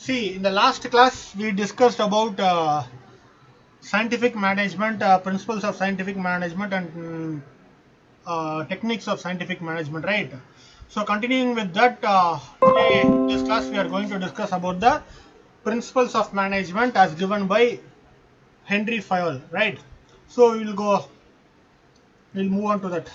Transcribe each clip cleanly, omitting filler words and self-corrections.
See, in the last class we discussed about scientific management, principles of scientific management, and techniques of scientific management, right? So, continuing with that, today in this class we are going to discuss about the principles of management as given by Henry Fayol, right? So, we'll move on to that.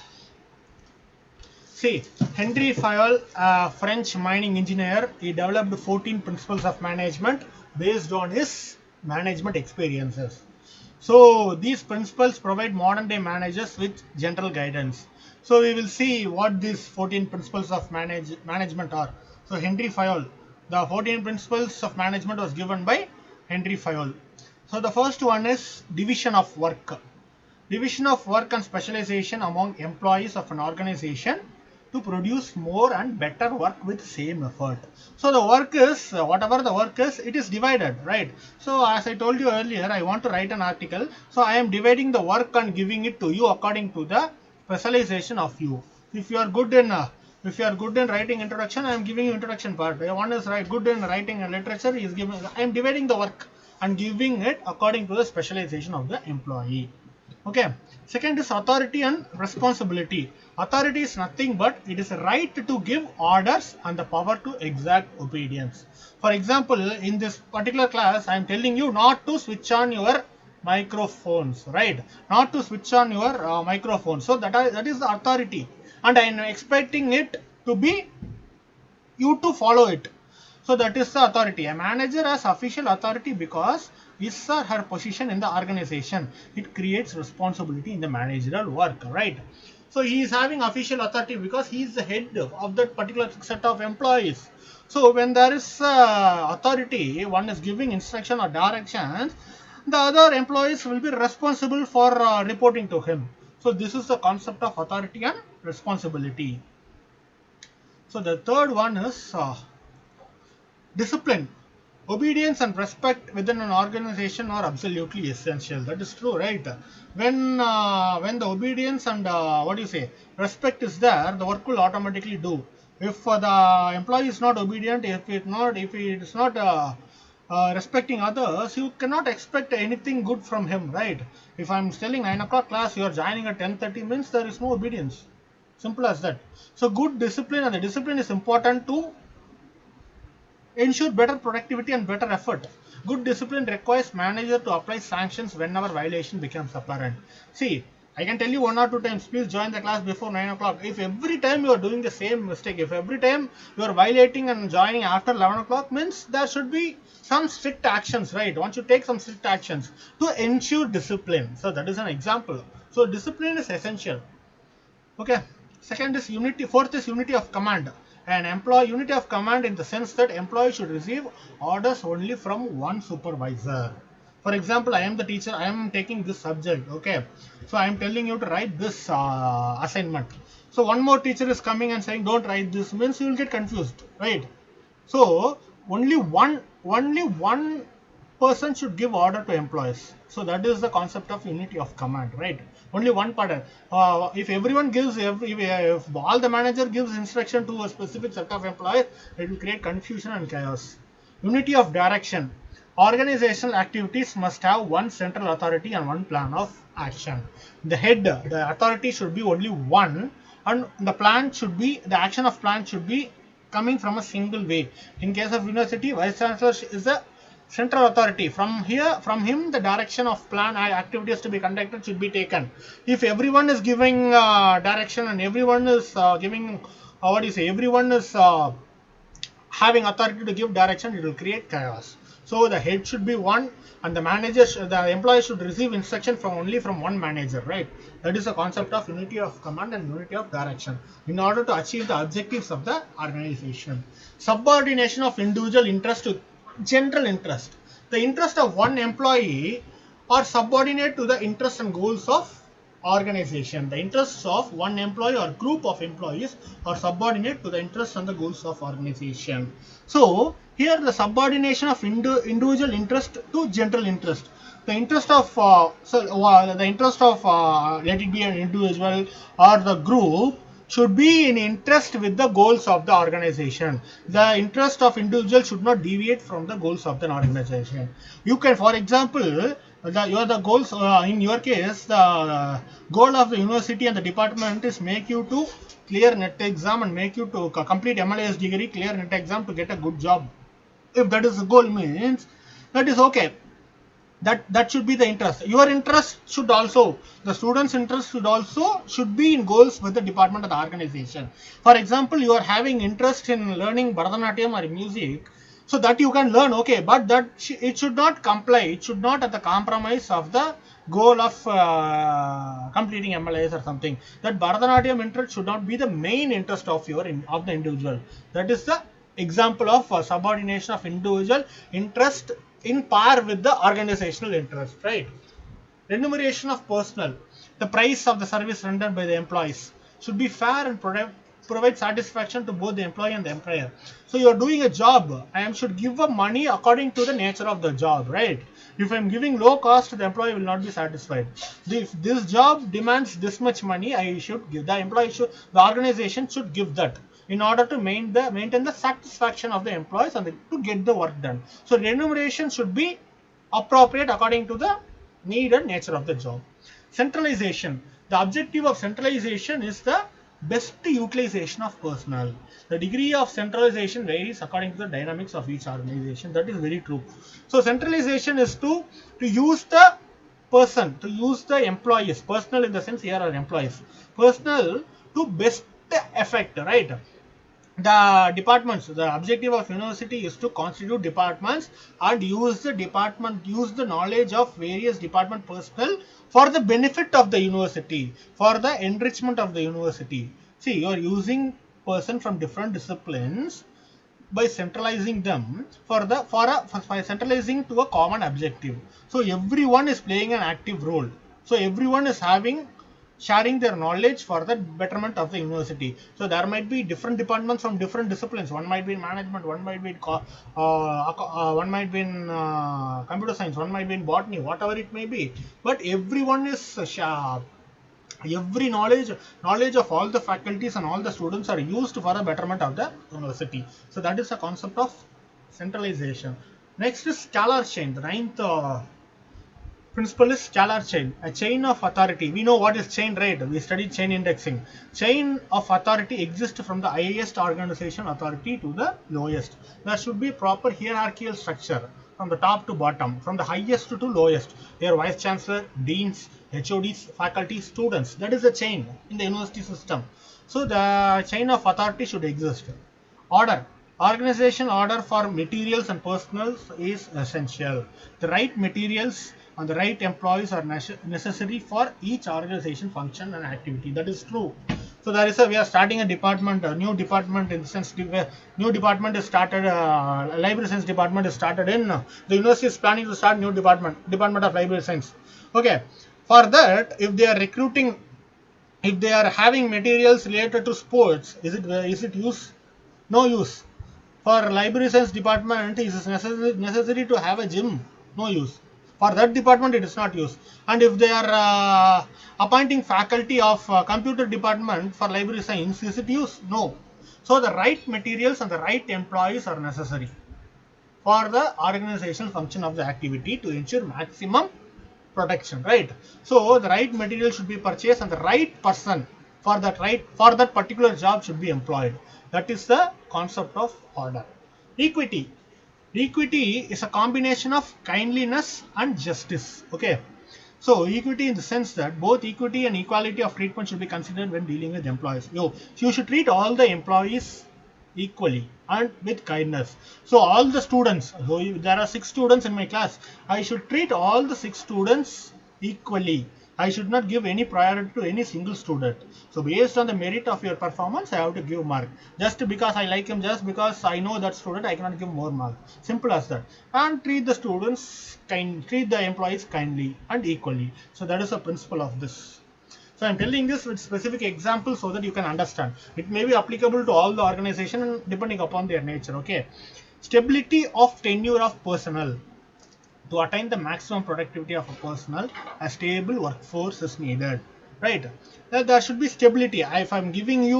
See, Henry Fayol, a French mining engineer, he developed 14 principles of management based on his management experiences. So these principles provide modern day managers with general guidance. So we will see what these 14 principles of management are. So Henry Fayol, the 14 principles of management was given by Henry Fayol. So the first one is division of work. Division of work and specialization among employees of an organization to produce more and better work with same effort. So the work is, whatever the work is, it is divided, right? So as I told you earlier, I want to write an article. So I am dividing the work and giving it to you according to the specialization of you. If you are good in writing introduction, I am giving you introduction part. One is good in writing and literature, is giving. I am dividing the work and giving it according to the specialization of the employee. Okay. Second is authority and responsibility. Authority is nothing but it is a right to give orders and the power to exact obedience. For example, in this particular class, I am telling you not to switch on your microphones, right? Not to switch on your microphone. So that is the authority, and I am expecting it to be you to follow it. So that is the authority. A manager has official authority because his or her position in the organization. It creates responsibility in the managerial work, right? So he is having official authority because he is the head of that particular set of employees. So when there is authority, one is giving instruction or directions, the other employees will be responsible for reporting to him. So this is the concept of authority and responsibility. So the third one is discipline. Obedience and respect within an organization are absolutely essential. That is true, right? When the obedience and what do you say, respect is there, the work will automatically do. If the employee is not obedient, if it is not respecting others, you cannot expect anything good from him, right? If I'm telling 9 o'clock class, you are joining at 10:30 means there is no obedience. Simple as that. So good discipline, and the discipline is important to ensure better productivity and better effort. Good discipline requires manager to apply sanctions whenever violation becomes apparent. See, I can tell you 1 or 2 times, please join the class before 9 o'clock. If every time you are doing the same mistake, if every time you are violating and joining after 11 o'clock, means there should be some strict actions, right? Once you take some strict actions to ensure discipline. So that is an example. So discipline is essential. Okay. Second is unity. Fourth is unity of command. An employee unity of command in the sense that employee should receive orders only from one supervisor. For example, I am the teacher. I am taking this subject. Okay. So I am telling you to write this assignment. So one more teacher is coming and saying, "Don't write this," means you will get confused, right? So only one person should give order to employees. So that is the concept of unity of command, right? Only one partner. If everyone gives, if all the manager gives instruction to a specific set of employees, it will create confusion and chaos. Unity of direction. Organizational activities must have one central authority and one plan of action. The authority should be only one, and the action of plan should be coming from a single way. In case of university, vice chancellor is the central authority. From him, the direction of plan activities to be conducted should be taken. If everyone is giving direction and everyone is giving, everyone is having authority to give direction, it will create chaos. So the head should be one, and the employee should receive instruction from one manager, right? That is the concept of unity of command and unity of direction in order to achieve the objectives of the organization. Subordination of individual interest to general interest. The interest of one employee are subordinate to the interests and goals of organization. The interests of one employee or group of employees are subordinate to the interests and the goals of organization. So here the subordination of individual interest to general interest. The interest of let it be an individual or the group should be in interest with the goals of the organization. The interest of individual should not deviate from the goals of the organization. You can, for example, the goals in your case, the goal of the university and the department is make you to clear net exam and make you to complete MLAS degree, clear net exam to get a good job. If that is the goal, means that is okay. That should be the interest. Your interest should also, the students interest should be in goals with the department of the organization. For example, you are having interest in learning Bharatanatyam or music, so that you can learn, okay, but it should not comply, it should not at the compromise of the goal of completing MLAs or something. That Bharatanatyam interest should not be the main interest of the individual. That is the example of subordination of individual interest in par with the organizational interest, right? Remuneration of personnel. The price of the service rendered by the employees should be fair and provide satisfaction to both the employee and the employer. So you are doing a job, I should give up money according to the nature of the job, right? If I'm giving low cost, the employee will not be satisfied. If this job demands this much money, I should give, the organization should give that in order to maintain the satisfaction of the employees and to get the work done. So remuneration should be appropriate according to the need and nature of the job. Centralization. The objective of centralization is the best utilization of personnel. The degree of centralization varies according to the dynamics of each organization. That is very true. So centralization is to use the employees, personnel in the sense here are employees, personnel to best effect, right? The departments, the objective of university is to constitute departments and use the knowledge of various department personnel for the benefit of the university, for the enrichment of the university. See, you are using person from different disciplines by centralizing them for centralizing to a common objective. So everyone is playing an active role. So everyone is sharing their knowledge for the betterment of the university. So there might be different departments from different disciplines. One might be in management, one might be in computer science, one might be in botany, whatever it may be. But everyone is every knowledge of all the faculties and all the students are used for the betterment of the university. So that is the concept of centralization. Next is scalar chain. The ninth principle is scalar chain, a chain of authority. We know what is chain, right? We studied chain indexing. Chain of authority exists from the highest organization authority to the lowest. There should be proper hierarchical structure from the top to bottom, from the highest to lowest. Their vice chancellor, deans, HODs, faculty, students. That is the chain in the university system. So the chain of authority should exist. Order. Organization order for materials and personnel is essential. The right materials and the right employees are necessary for each organization function and activity. That is true. So we are starting a department, a new department in the sense, new department is started, library science department is started in, the university is planning to start new department of library science. Okay. For that, if they are recruiting, if they are having materials related to sports, is it use? No use. For library science department, it is necessary to have a gym. No use. For that department, it is not used. And if they are appointing faculty of computer department for library science, is it used? No. So the right materials and the right employees are necessary for the organizational function of the activity to ensure maximum protection, right? So the right material should be purchased and the right person for that particular job should be employed. That is the concept of order. Equity. Equity is a combination of kindliness and justice. Okay. So equity in the sense that both equity and equality of treatment should be considered when dealing with employees. You should treat all the employees equally and with kindness. So all the students, so if there are 6 students in my class, I should treat all the 6 students equally. I should not give any priority to any single student. So based on the merit of your performance, I have to give mark. Just because I like him, just because I know that student, I cannot give more mark. Simple as that. And treat the employees kindly and equally. So that is the principle of this. So I am telling this with specific examples so that you can understand. It may be applicable to all the organization depending upon their nature. Okay. Stability of tenure of personnel. To attain the maximum productivity of a personnel, a stable workforce is needed. right? There should be stability. If I'm giving you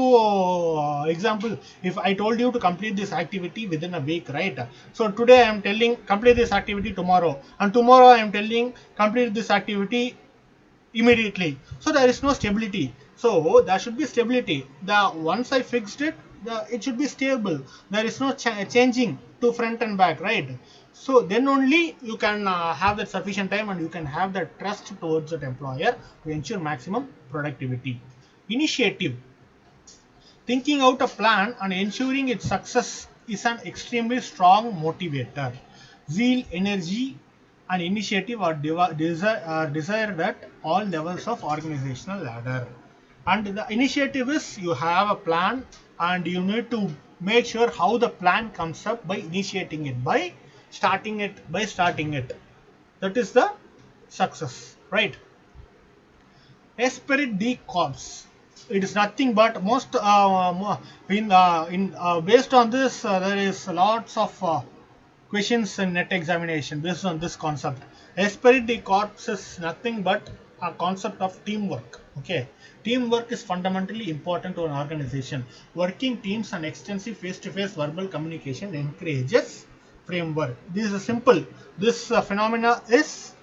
example, if I told you to complete this activity within a week, right? So today I am telling complete this activity tomorrow, and tomorrow I am telling complete this activity immediately. So there is no stability. So there should be stability. The once I fixed it, it should be stable. There is no changing to front and back, right? So then only you can have that sufficient time, and you can have that trust towards that employer to ensure maximum productivity. Initiative: thinking out a plan and ensuring its success is an extremely strong motivator. Zeal, energy, and initiative are desired at all levels of organizational ladder. And the initiative is you have a plan, and you need to make sure how the plan comes up by initiating it, by starting it. That is the success, right? Esprit de corps. It is nothing but most based on this there is lots of questions in net examination based on this concept. Esprit de corps is nothing but a concept of teamwork. Okay, teamwork is fundamentally important to an organization. Working teams and extensive face-to-face verbal communication encourages framework. This is simple. This phenomena is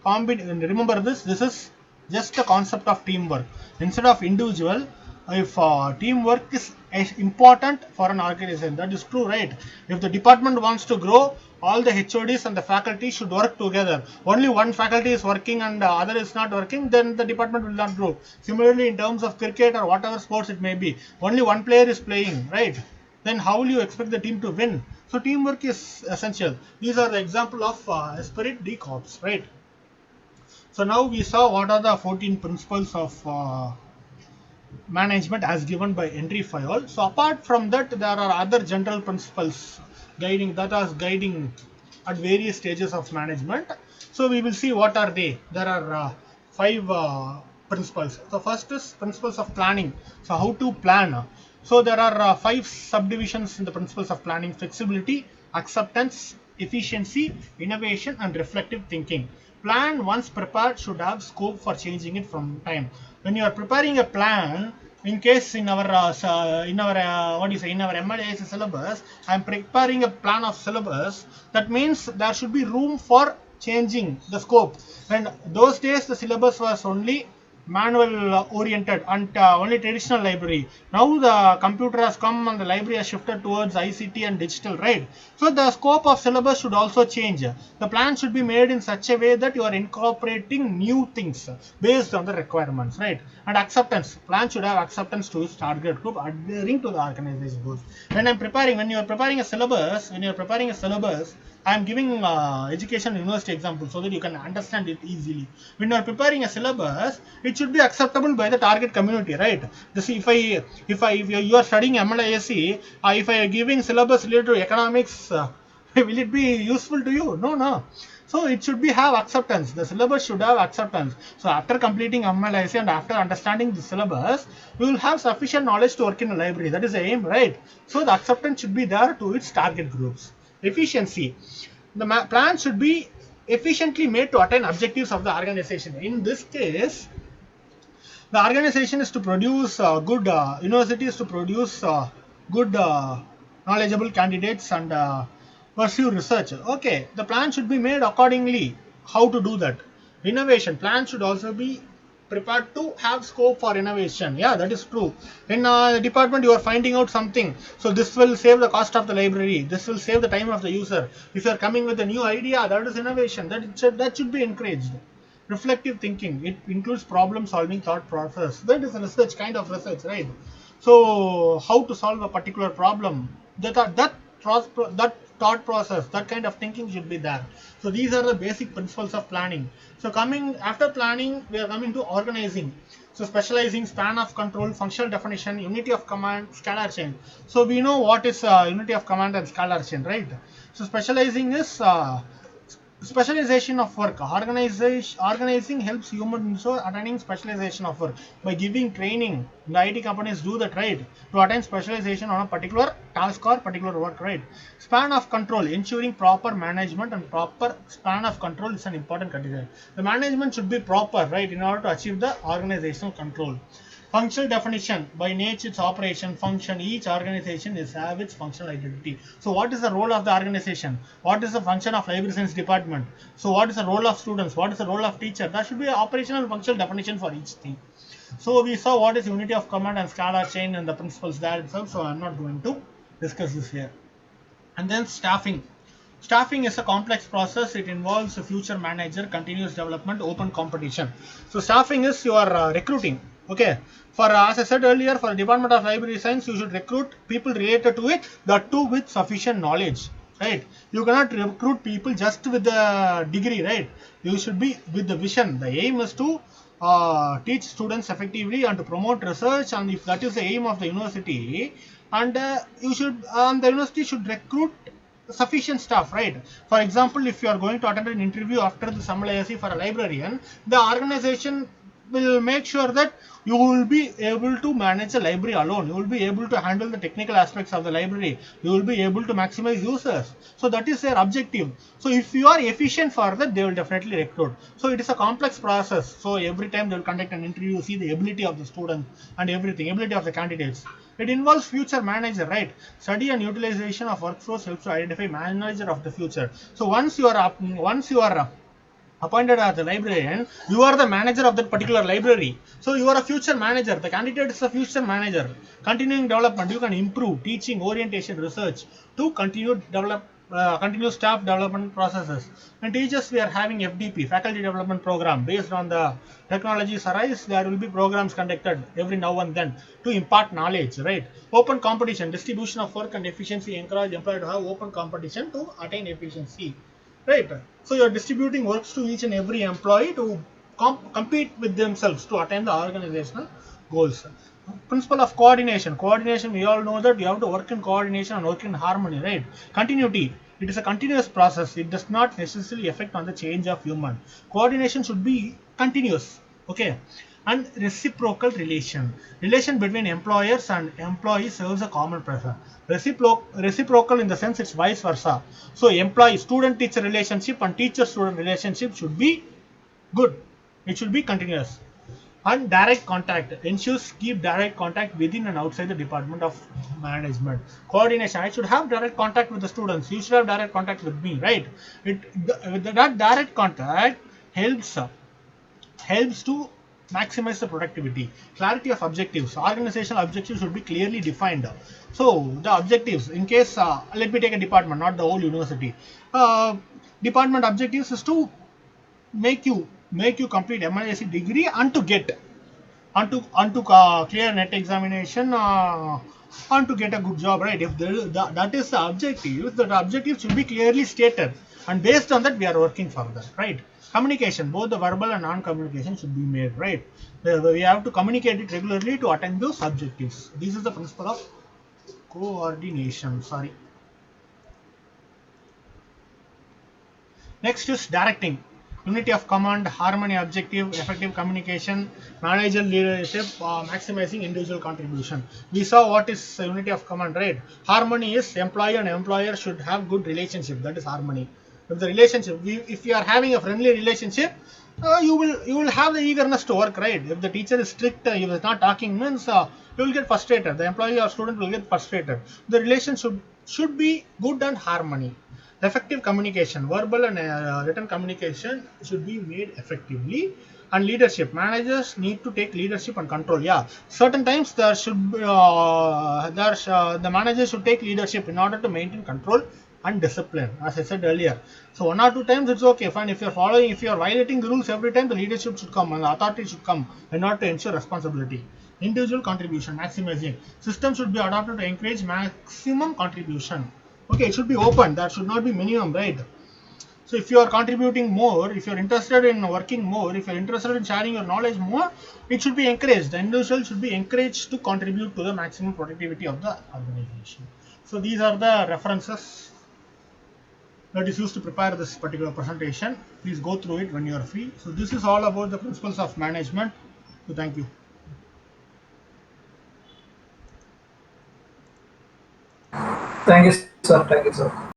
remember this is just a concept of teamwork instead of individual. If teamwork is important for an organization, that is true, right? If the department wants to grow, all the HODs and the faculty should work together. Only one faculty is working and the other is not working, then the department will not grow. Similarly, in terms of cricket or whatever sports it may be, only one player is playing, right? Then how will you expect the team to win? So teamwork is essential. These are the example of spirit de corps, right? So now we saw what are the 14 principles of management as given by Henry Fayol. So apart from that, there are other general principles guiding at various stages of management. So we will see what are they. There are five principles. So first is principles of planning. So how to plan. So there are five subdivisions in the principles of planning: flexibility, acceptance, efficiency, innovation, and reflective thinking. Plan once prepared should have scope for changing it from time. When you are preparing a plan, in case in our what do you say, in our MLAS syllabus, I am preparing a plan of syllabus. That means there should be room for changing the scope. And those days the syllabus was only manual oriented and only traditional library. Now the computer has come and the library has shifted towards ICT and digital, right? So the scope of syllabus should also change. The plan should be made in such a way that you are incorporating new things based on the requirements, right? And acceptance: plan should have acceptance to its target group, adhering to the organization goals. When you are preparing a syllabus, I am giving education university example so that you can understand it easily. When you are preparing a syllabus, it should be acceptable by the target community, right? If you are studying MLISC, if I am giving syllabus related to economics, will it be useful to you? No. So it should have acceptance. The syllabus should have acceptance. So after completing MLIC and after understanding the syllabus, we will have sufficient knowledge to work in a library. That is the aim, right? So the acceptance should be there to its target groups. Efficiency: the plan should be efficiently made to attain objectives of the organization. In this case, the organization is to produce good universities to produce good knowledgeable candidates and pursue research. Okay, the plan should be made accordingly. How to do that? Innovation: plan should also be prepared to have scope for innovation. Yeah, that is true. In the department, you are finding out something. So this will save the cost of the library. This will save the time of the user. If you are coming with a new idea, that is innovation. That should be encouraged. Reflective thinking: it includes problem solving thought process. That is a research, kind of research, right? So how to solve a particular problem, that thought process, that kind of thinking should be there. So these are the basic principles of planning. So coming after planning, we are coming to organizing. So specializing: span of control, functional definition, unity of command, scalar chain. So we know what is unity of command and scalar chain, right? So specializing is Specialization of work. Organizing helps humans so attaining specialization of work by giving training. The IT companies do that, right, to attain specialization on a particular task or particular work, right. Span of control. Ensuring proper management and proper span of control is an important condition. The management should be proper, right, in order to achieve the organizational control. Functional definition. By nature, its operation, function, each organization is have its functional identity. So what is the role of the organization? What is the function of library science department? So what is the role of students? What is the role of teacher? That should be an operational functional definition for each thing. So we saw what is unity of command and scalar chain and the principles there itself. So I'm not going to discuss this here. And then staffing. Staffing is a complex process. It involves a future manager, continuous development, open competition. So staffing is your recruiting. Okay. For as I said earlier, for the Department of Library Science, you should recruit people related to it, the two with sufficient knowledge. Right. You cannot recruit people just with the degree. Right. You should be with the vision. The aim is to teach students effectively and to promote research, and if that is the aim of the university, and you should the university should recruit sufficient staff, right. For example, if you are going to attend an interview after the Sammal ISC for a librarian, the organization will make sure that you will be able to manage a library alone. You will be able to handle the technical aspects of the library. You will be able to maximize users. So that is their objective. So if you are efficient for that, they will definitely recruit. So it is a complex process. So every time they will conduct an interview, see the ability of the student and everything, ability of the candidates. It involves future manager, right? Study and utilization of workforce helps to identify manager of the future. So once you are appointed as a librarian, you are the manager of that particular library. So you are a future manager. The candidate is a future manager. Continuing development, you can improve teaching, orientation, research to continue staff development processes. And teachers, we are having FDP, faculty development program, based on the technologies arise. There will be programs conducted every now and then to impart knowledge, right? Open competition, distribution of work and efficiency, encourage employee to have open competition to attain efficiency. Right. So you're distributing works to each and every employee to compete with themselves to attain the organizational goals. Principle of coordination. Coordination, we all know that you have to work in coordination and work in harmony, right? Continuity. It is a continuous process. It does not necessarily affect on the change of human. Coordination should be continuous. Okay. And reciprocal relation between employers and employees serves a common purpose. Reciprocal in the sense it's vice versa. So employee student teacher relationship and teacher student relationship should be good. It should be continuous. And direct contact ensures keep direct contact within and outside the department of management. Coordination, I should have direct contact with the students, you should have direct contact with me, right? That direct contact helps to maximize the productivity. Clarity of objectives. Organizational objectives should be clearly defined. So the objectives, in case let me take a department, not the whole university. Department objectives is to make you complete MISc degree and to get and to clear net examination and to get a good job, right? If that is the objective, that objective should be clearly stated, and based on that we are working for that, right? Communication, both the verbal and non-communication should be made, right? We have to communicate it regularly to attain those objectives. This is the principle of coordination. Sorry. Next is directing. Unity of command, harmony, objective, effective communication, managerial leadership, maximizing individual contribution. We saw what is unity of command, right? Harmony is employee and employer should have good relationship. That is harmony. If the relationship, if you are having a friendly relationship, you will have the eagerness to work, right? If the teacher is strict, if he is not talking, means you will get frustrated. The employee or student will get frustrated. The relationship should be good and harmony. Effective communication, verbal and written communication should be made effectively. And leadership, managers need to take leadership and control. Yeah, certain times there should be, the manager should take leadership in order to maintain control and discipline, as I said earlier. So 1 or 2 times it's okay, fine. If you are violating the rules every time, the leadership should come and the authority should come in order to ensure responsibility. Individual contribution, maximizing. System should be adopted to encourage maximum contribution. Okay, it should be open. That should not be minimum, right? So if you are contributing more, if you are interested in working more, if you are interested in sharing your knowledge more, it should be encouraged. The individual should be encouraged to contribute to the maximum productivity of the organization. So these are the references. that is used to prepare this particular presentation. Please go through it when you are free. So this is all about the principles of management. So thank you. Thank you, sir. Thank you, sir.